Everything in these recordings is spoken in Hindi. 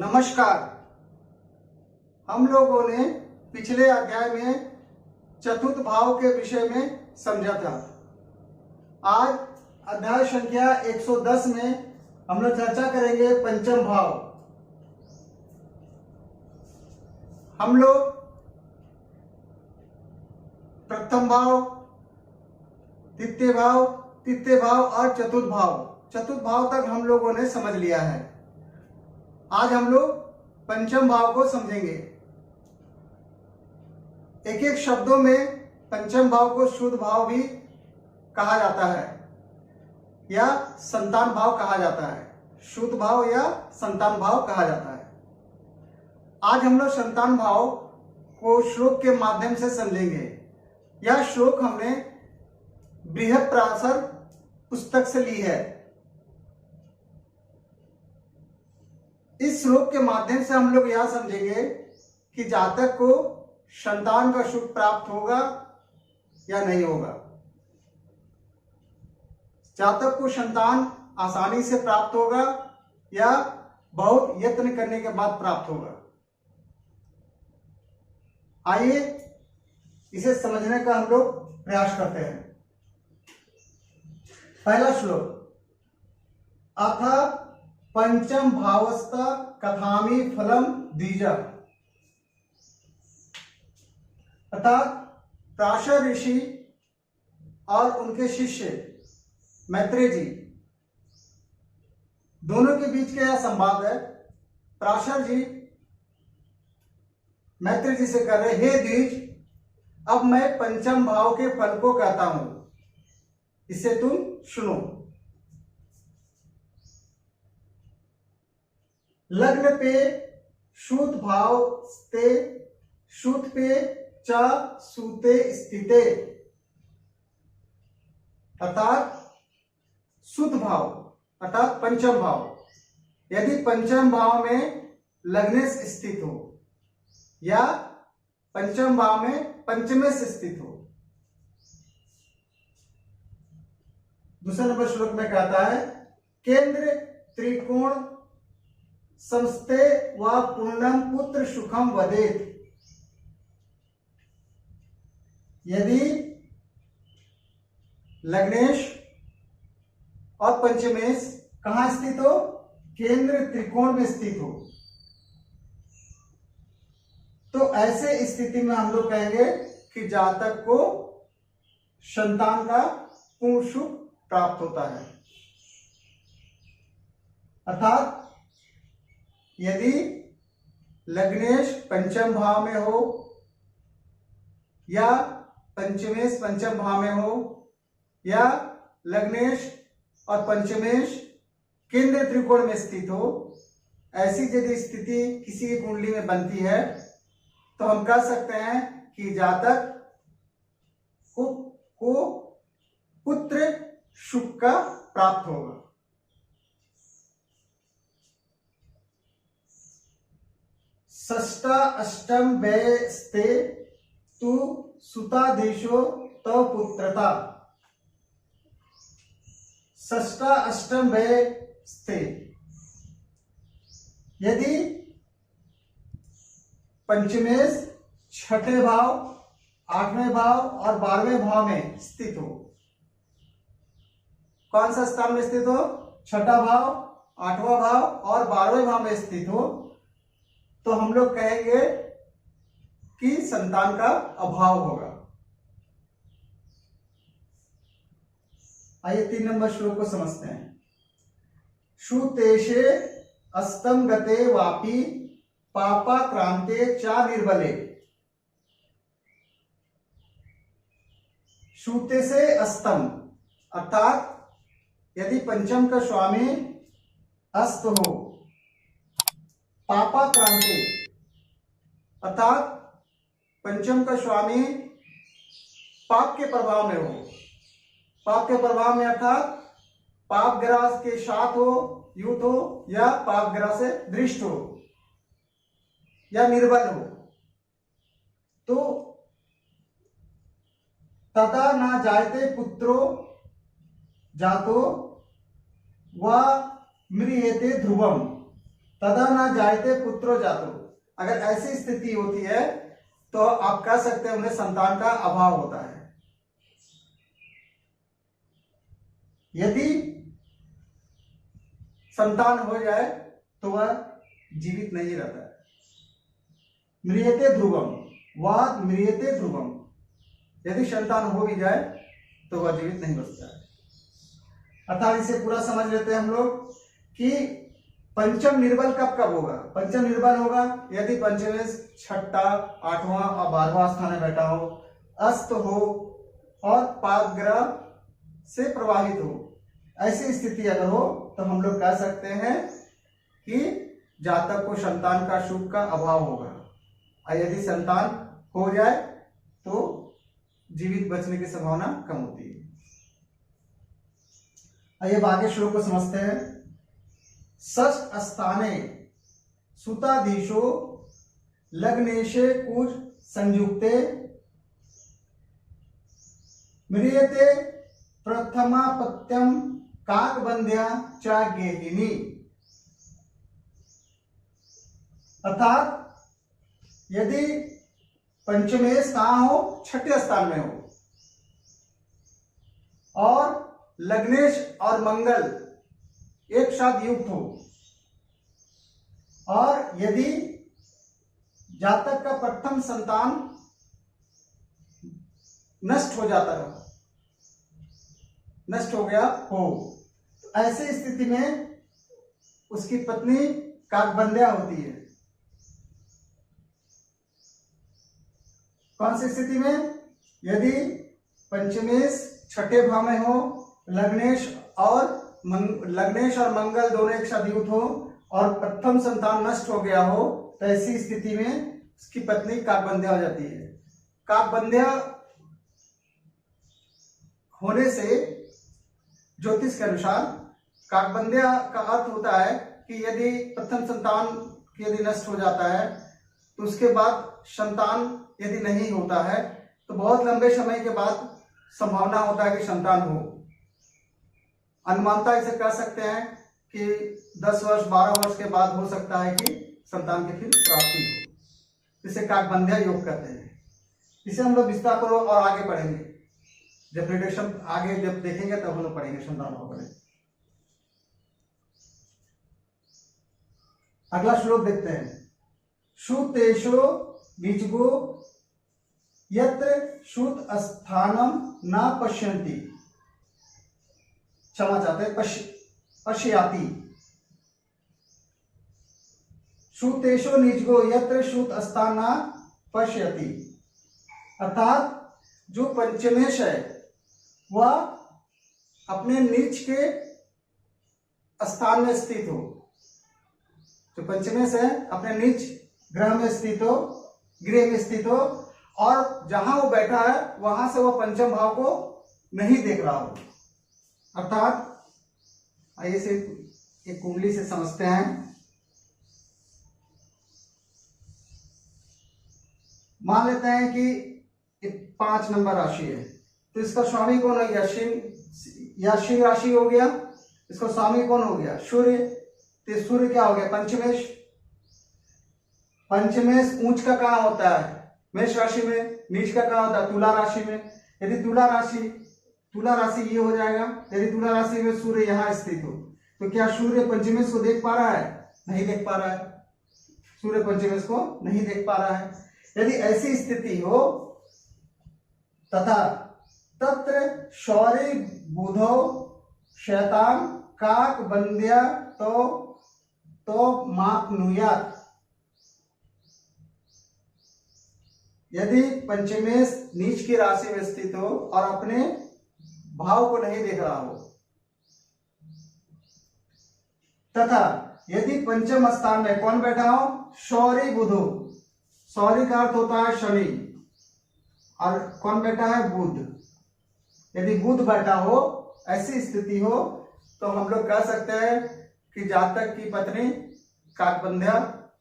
नमस्कार। हम लोगों ने पिछले अध्याय में चतुर्थ भाव के विषय में समझा था। आज अध्याय संख्या 110 में हम लोग चर्चा करेंगे पंचम भाव। हम लोग प्रथम भाव, तृतीय भाव और चतुर्थ भाव तक हम लोगों ने समझ लिया है। आज हम लोग पंचम भाव को समझेंगे। एक एक शब्दों में पंचम भाव को शुद्ध भाव भी कहा जाता है या संतान भाव कहा जाता है। शुद्ध भाव या संतान भाव कहा जाता है। आज हम लोग संतान भाव को श्लोक के माध्यम से समझेंगे। यह श्लोक हमने बृहत्पराशर पुस्तक से ली है। इस श्लोक के माध्यम से हम लोग यह समझेंगे कि जातक को संतान का सुख प्राप्त होगा या नहीं होगा। जातक को संतान आसानी से प्राप्त होगा या बहुत यत्न करने के बाद प्राप्त होगा। आइए इसे समझने का हम लोग प्रयास करते हैं। पहला श्लोक, अथ पंचम भावस्थ कथामि फलम द्विज। अर्थात पराशर ऋषि और उनके शिष्य मैत्रेय जी दोनों के बीच का यह संवाद है। पराशर जी मैत्रेय जी से कर रहे, हे द्विज, अब मैं पंचम भाव के फल को कहता हूं, इसे तुम सुनो। लग्न पे शुद्ध भाव स्ते, शुद्ध पे च सूते स्थिते। अर्थात शुद्ध भाव अर्थात पंचम भाव यदि पंचम भाव में लग्न से स्थित हो या पंचम भाव में पंचमे से स्थित हो। दूसरा नंबर श्लोक में कहता है, केंद्र त्रिकोण समस्ते व पूर्णम पुत्र सुखम वदेत। यदि लग्नेश और पंचमेश कहां स्थित हो? केंद्र त्रिकोण में स्थित हो, तो ऐसे स्थिति में हम लोग कहेंगे कि जातक को संतान का पूर्ण सुख प्राप्त होता है। अर्थात यदि लग्नेश पंचम भाव में हो या पंचमेश पंचम भाव में हो या लग्नेश और पंचमेश केंद्र त्रिकोण में स्थित हो, ऐसी यदि स्थिति किसी की कुंडली में बनती है तो हम कह सकते हैं कि जातक को पुत्र सुख का प्राप्त होगा। षष्ठा अष्टम व्यय स्ते तु सुताधीशो तव पुत्रता। षष्ठा अष्टम व्यय स्ते, यदि पंचमेश छठे भाव, आठवें भाव और 12वें भाव में स्थित हो। कौन सा स्थान में स्थित हो? छठा भाव, आठवां भाव और 12वें भाव में स्थित हो, तो हम लोग कहेंगे कि संतान का अभाव होगा। आइए 3 नंबर श्लोक को समझते हैं। सुतेषे अस्तम गते वापि पापा क्रांते चा निर्बले। सूते से अस्तम अर्थात यदि पंचम का स्वामी अस्त हो, पापा क्रांते अर्थात पंचम का स्वामी पाप के प्रभाव में हो। पाप के प्रभाव में अर्थात पाप ग्रह के साथ हो, युत हो या पाप ग्रह से दृष्ट हो या निर्बल हो, तो तथा न जायते पुत्रो जातो व म्रियते ध्रुवम। तदा न जायते पुत्रो जातो। अगर ऐसी स्थिति होती है तो आप कह सकते हैं उन्हें संतान का अभाव होता है। यदि संतान हो जाए तो वह जीवित नहीं रहता है। म्रियते ध्रुवम, वह म्रियते ध्रुवम, यदि संतान हो भी जाए तो वह जीवित नहीं बचता है। अर्थात इसे पूरा समझ लेते हैं हम लोग कि पंचम निर्बल कब कब होगा। पंचम निर्बल होगा यदि पंचमेश छठा, आठवां और 12वां स्थान में बैठा हो, अस्त हो और पापग्रह से प्रभावित हो। ऐसी स्थिति अगर हो तो हम लोग कह सकते हैं कि जातक को संतान का शुभ का अभाव होगा। और यदि संतान हो जाए तो जीवित बचने की संभावना कम होती है। आइए आगे श्लोक को समझते हैं। षष्ठ स्थाने सुताधीशो लग्नेशे कुज संयुक्ते म्रियते प्रथमापत्यम काकबंध्या च गेहिनी। अर्थात यदि पंचमेश कहां हो, छठे स्थान में हो, और लग्नेश और मंगल एक साथ युक्त हो, और यदि जातक का प्रथम संतान नष्ट हो जाता है, नष्ट हो गया हो, तो ऐसी स्थिति में उसकी पत्नी काकबंध्या होती है। कौन सी स्थिति में? यदि पंचमेश छठे भाव में हो, लग्नेश और मंगल दोनों एक साथ युक्त हो और प्रथम संतान नष्ट हो गया हो, तो ऐसी स्थिति में उसकी पत्नी काकबंध्या हो जाती है। काकबंध्या होने से ज्योतिष के अनुसार काकबंध्या का अर्थ होता है कि यदि प्रथम संतान यदि नष्ट हो जाता है तो उसके बाद संतान यदि नहीं होता है तो बहुत लंबे समय के बाद संभावना होता है कि संतान हो। अनुमानता इसे कह सकते हैं कि 10 वर्ष 12 वर्ष के बाद हो सकता है कि संतान की फिर प्राप्ति हो। इसे काकबंध्या योग कहते हैं। इसे हम लोग विस्तार पूर्वक और आगे पढ़ेंगे, जब प्रेडिक्शन आगे जब देखेंगे तब हम लोग पढ़ेंगे संतान को पढ़ेंगे। अगला श्लोक देखते हैं। श्रुतेशो बीजगो यत्र श्रुत स्थानम न पश्यन्ति, क्षमा चाहते हैं, पश्याति। श्रुतेशो निजगो यत्र श्रुत स्थान न पश्यति। अर्थात जो पंचमेश है वह अपने नीच के स्थान में स्थित हो। जो पंचमेश है अपने नीच ग्रह में स्थित हो, गृह में स्थित हो, और जहां वो बैठा है वहां से वह पंचम भाव को नहीं देख रहा हो। अर्थात आइए से एक कुंडली से समझते हैं। मान लेते हैं कि 5 नंबर राशि है, तो इसका स्वामी कौन हो गया? सिंह राशि हो गया। इसका स्वामी कौन हो गया? सूर्य। तो सूर्य क्या हो गया? पंचमेश। पंचमेश ऊंच का कहां होता है? मेष राशि में। नीच का कहां होता है? तुला राशि में। यदि तुला राशि ये हो जाएगा। यदि तुला राशि में सूर्य यहां स्थित हो तो क्या सूर्य पंचमेश को देख पा रहा है? नहीं देख पा रहा है। सूर्य पंचमेश को नहीं देख पा रहा है। यदि ऐसी स्थिति हो तथा तत्र शौरी बुधो शैतान काकबंध्या तो मापनुयात। यदि पंचमेश नीच की राशि में स्थित हो और अपने भाव को नहीं देख रहा हो, तथा यदि पंचम स्थान में कौन बैठा हो? शौरी बुधो। शौरी का अर्थ होता है शनि, और कौन बैठा है? बुध। यदि बुध बैठा हो, ऐसी स्थिति हो, तो हम लोग कह सकते हैं कि जातक की पत्नी काकबंध्या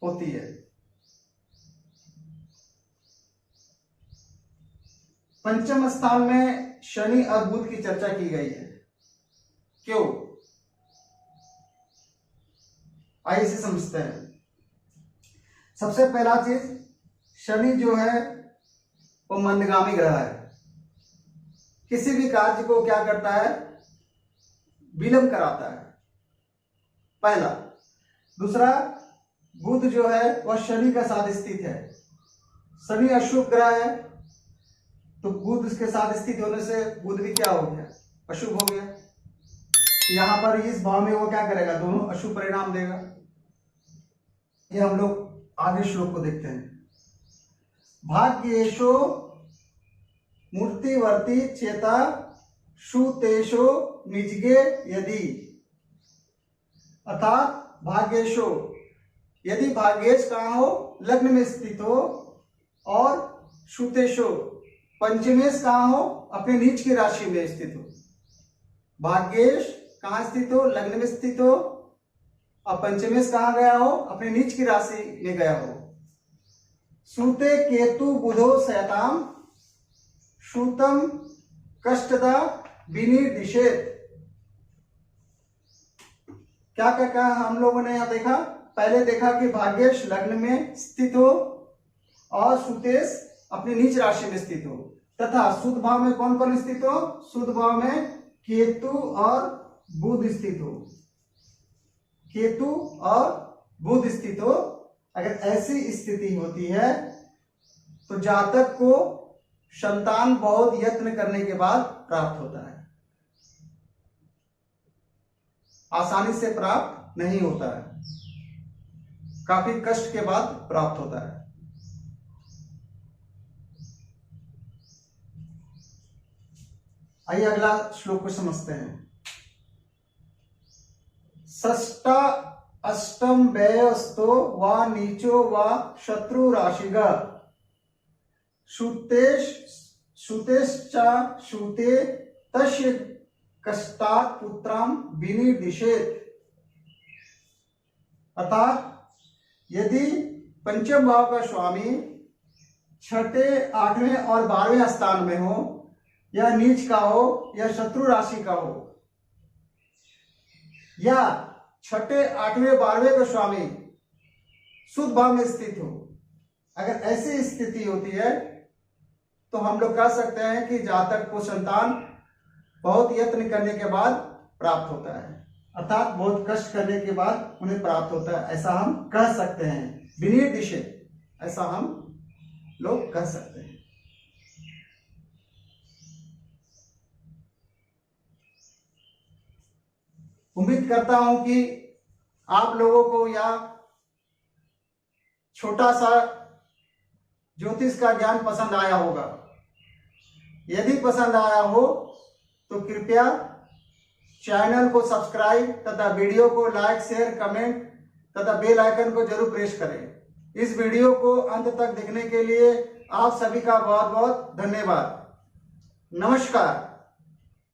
होती है। पंचम स्थान में शनि और बुध की चर्चा की गई है। क्यों? आइए इसे समझते हैं। सबसे पहला चीज, शनि जो है वो मंदगामी ग्रह है, किसी भी कार्य को क्या करता है, विलंब कराता है, पहला। दूसरा, बुध जो है वह शनि का साथ स्थित है, शनि अशुभ ग्रह है, तो बुध उसके साथ स्थित होने से बुध भी क्या हो गया, अशुभ हो गया। यहां पर इस भाव में वो क्या करेगा, दोनों अशुभ परिणाम देगा। ये हम लोग आगे श्लोक को देखते हैं। भाग्येशो मूर्तिवर्ती चेता सुतेशो निजगे यदि, अर्थात भाग्येशो, यदि भाग्येश कहाँ हो, लग्न में स्थित हो, और सुतेशो, पंचमेश कहाँ हो, अपने नीच की राशि में स्थित हो। भाग्येश कहाँ स्थित हो, लग्न में स्थित हो, और पंचमेश कहाँ गया हो, अपने नीच की राशि में गया हो। सूते केतु बुधो सयताम सूतम कष्टदा विनिर्दिशेत। क्या क्या क्या हम लोगों ने यहां देखा, पहले देखा कि भाग्येश लग्न में स्थित हो और सुतेश अपनी नीच राशि में स्थित हो, तथा शुद्ध भाव में कौन कौन स्थित हो, शुद्ध भाव में केतु और बुध स्थित हो, केतु और बुध स्थित हो। अगर ऐसी स्थिति होती है तो जातक को संतान बहुत यत्न करने के बाद प्राप्त होता है, आसानी से प्राप्त नहीं होता है, काफी कष्ट के बाद प्राप्त होता है। आइए अगला श्लोक को समझते हैं। षष्टा अष्टम व्ययस्तो वा नीचो वा शत्रु राशिग सुतेश्चा सुते तस्य कष्टात् पुत्रम विनिर्दिशेत। अर्थात यदि पंचम भाव का स्वामी छठे, आठवें और 12वें स्थान में हो, या नीच का हो, या शत्रु राशि का हो, या छठे, आठवें, 12वें का स्वामी शुद्ध भाव में स्थित हो, अगर ऐसी स्थिति होती है तो हम लोग कह सकते हैं कि जातक को संतान बहुत यत्न करने के बाद प्राप्त होता है, अर्थात बहुत कष्ट करने के बाद उन्हें प्राप्त होता है, ऐसा हम कह सकते हैं। विनिर्दिशेत, ऐसा हम लोग कह सकते हैं। उम्मीद करता हूं कि आप लोगों को यह छोटा सा ज्योतिष का ज्ञान पसंद आया होगा। यदि पसंद आया हो तो कृपया चैनल को सब्सक्राइब तथा वीडियो को लाइक, शेयर, कमेंट तथा बेल आइकन को जरूर प्रेस करें। इस वीडियो को अंत तक देखने के लिए आप सभी का बहुत बहुत धन्यवाद। नमस्कार।